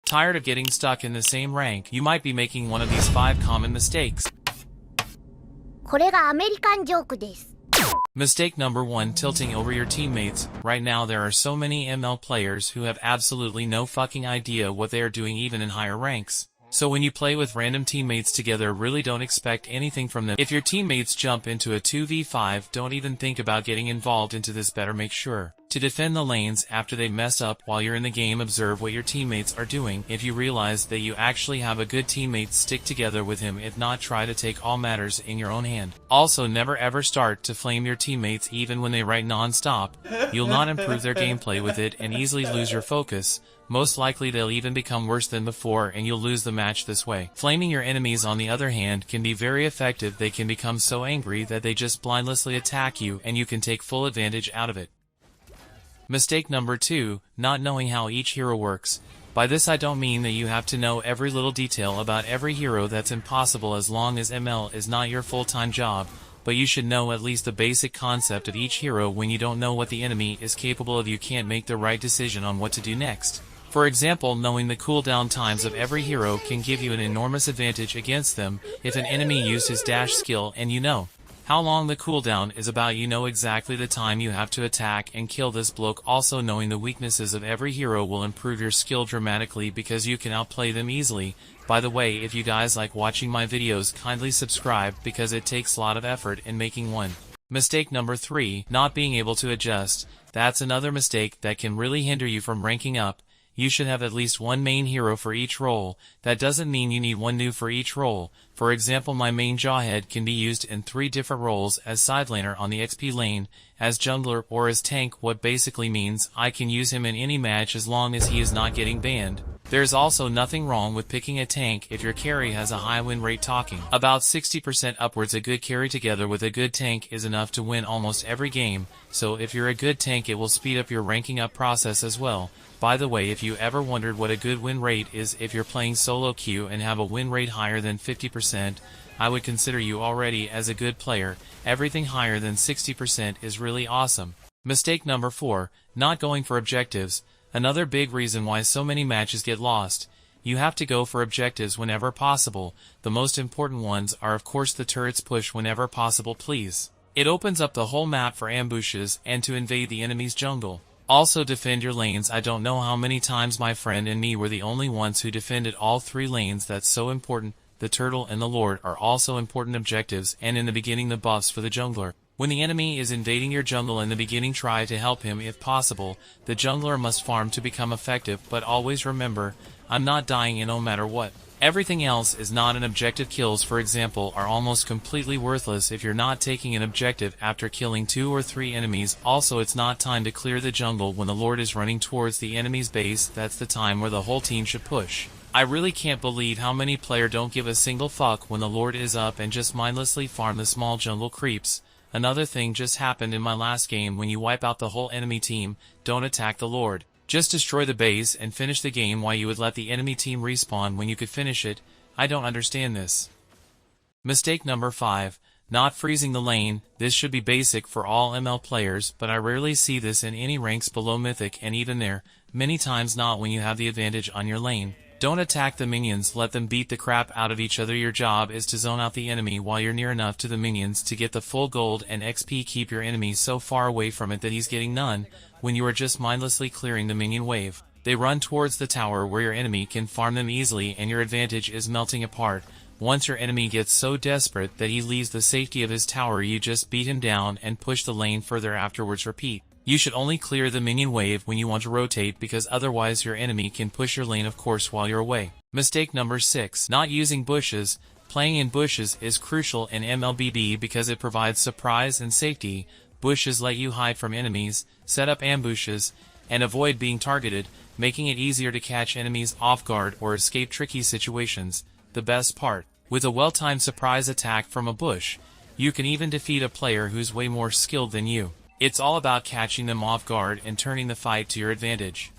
Tired of getting stuck in the same rank? You might be making one of these 5 common mistakes. これがアメリカンジョークです。 Mistake number 1: tilting over your teammates. Right now there are so many ML players who have absolutely no fucking idea what they are doing even in higher ranks. So when you play with random teammates together, really don't expect anything from them. If your teammates jump into a 2v5, don't even think about getting involved into this. Better make sure to defend the lanes after they mess up while you're in the game. Observe what your teammates are doing. If you realize that you actually have a good teammate, stick together with him. If not, try to take all matters in your own hand. Also, never ever start to flame your teammates even when they write non-stop. You'll not improve their gameplay with it and easily lose your focus. Most likely they'll even become worse than before and you'll lose the match this way. Flaming your enemies, on the other hand, can be very effective. They can become so angry that they just blindlessly attack you and you can take full advantage out of it. Mistake number 2: not knowing how each hero works. By this I don't mean that you have to know every little detail about every hero. That's impossible as long as ML is not your full-time job. But you should know at least the basic concept of each hero. When you don't know what the enemy is capable of, you can't make the right decision on what to do next. For example, knowing the cooldown times of every hero can give you an enormous advantage against them. If an enemy used his dash skill and you know how long the cooldown is about, you know exactly the time you have to attack and kill this bloke. Also, knowing the weaknesses of every hero will improve your skill dramatically because you can outplay them easily. By the way, if you guys like watching my videos, kindly subscribe because it takes a lot of effort in making one. Mistake number 3: not being able to adjust. That's another mistake that can really hinder you from ranking up. You should have at least one main hero for each role. That doesn't mean you need one new for each role. For example, my main Jawhead can be used in 3 different roles: as side laner on the XP lane, as jungler, or as tank. What basically means I can use him in any match as long as he is not getting banned. There's also nothing wrong with picking a tank if your carry has a high win rate. Talking about 60% upwards, a good carry together with a good tank is enough to win almost every game. So if you're a good tank, it will speed up your ranking up process as well. By the way, if you ever wondered what a good win rate is, if you're playing solo queue and have a win rate higher than 50%, I would consider you already as a good player. Everything higher than 60% is really awesome. Mistake number 4: not going for objectives. Another big reason why so many matches get lost. You have to go for objectives whenever possible. The most important ones are of course the turrets. Push whenever possible, please. It opens up the whole map for ambushes and to invade the enemy's jungle. Also, defend your lanes. I don't know how many times my friend and me were the only ones who defended all 3 lanes. That's so important. The turtle and the lord are also important objectives, and in the beginning the buffs for the jungler. When the enemy is invading your jungle in the beginning, try to help him if possible. The jungler must farm to become effective, but always remember, I'm not dying in no matter what. Everything else is not an objective. Kills, for example, are almost completely worthless if you're not taking an objective after killing 2 or 3 enemies. Also, it's not time to clear the jungle when the lord is running towards the enemy's base. That's the time where the whole team should push. I really can't believe how many players don't give a single fuck when the lord is up and just mindlessly farm the small jungle creeps. Another thing just happened in my last game. When you wipe out the whole enemy team, don't attack the lord. Just destroy the base and finish the game. Why you would let the enemy team respawn when you could finish it? I don't understand this. Mistake number 5: not freezing the lane. This should be basic for all ML players, but I rarely see this in any ranks below Mythic, and even there, many times not when you have the advantage on your lane. Don't attack the minions, let them beat the crap out of each other. Your job is to zone out the enemy while you're near enough to the minions to get the full gold and XP. Keep your enemy so far away from it that he's getting none. When you are just mindlessly clearing the minion wave, they run towards the tower where your enemy can farm them easily and your advantage is melting apart. Once your enemy gets so desperate that he leaves the safety of his tower, you just beat him down and push the lane further. Afterwards repeat. You should only clear the minion wave when you want to rotate, because otherwise your enemy can push your lane of course while you're away. Mistake number 6: not using bushes. Playing in bushes is crucial in MLBB because it provides surprise and safety. Bushes let you hide from enemies, set up ambushes, and avoid being targeted, making it easier to catch enemies off guard or escape tricky situations. The best part, with a well-timed surprise attack from a bush, you can even defeat a player who's way more skilled than you. It's all about catching them off guard and turning the fight to your advantage.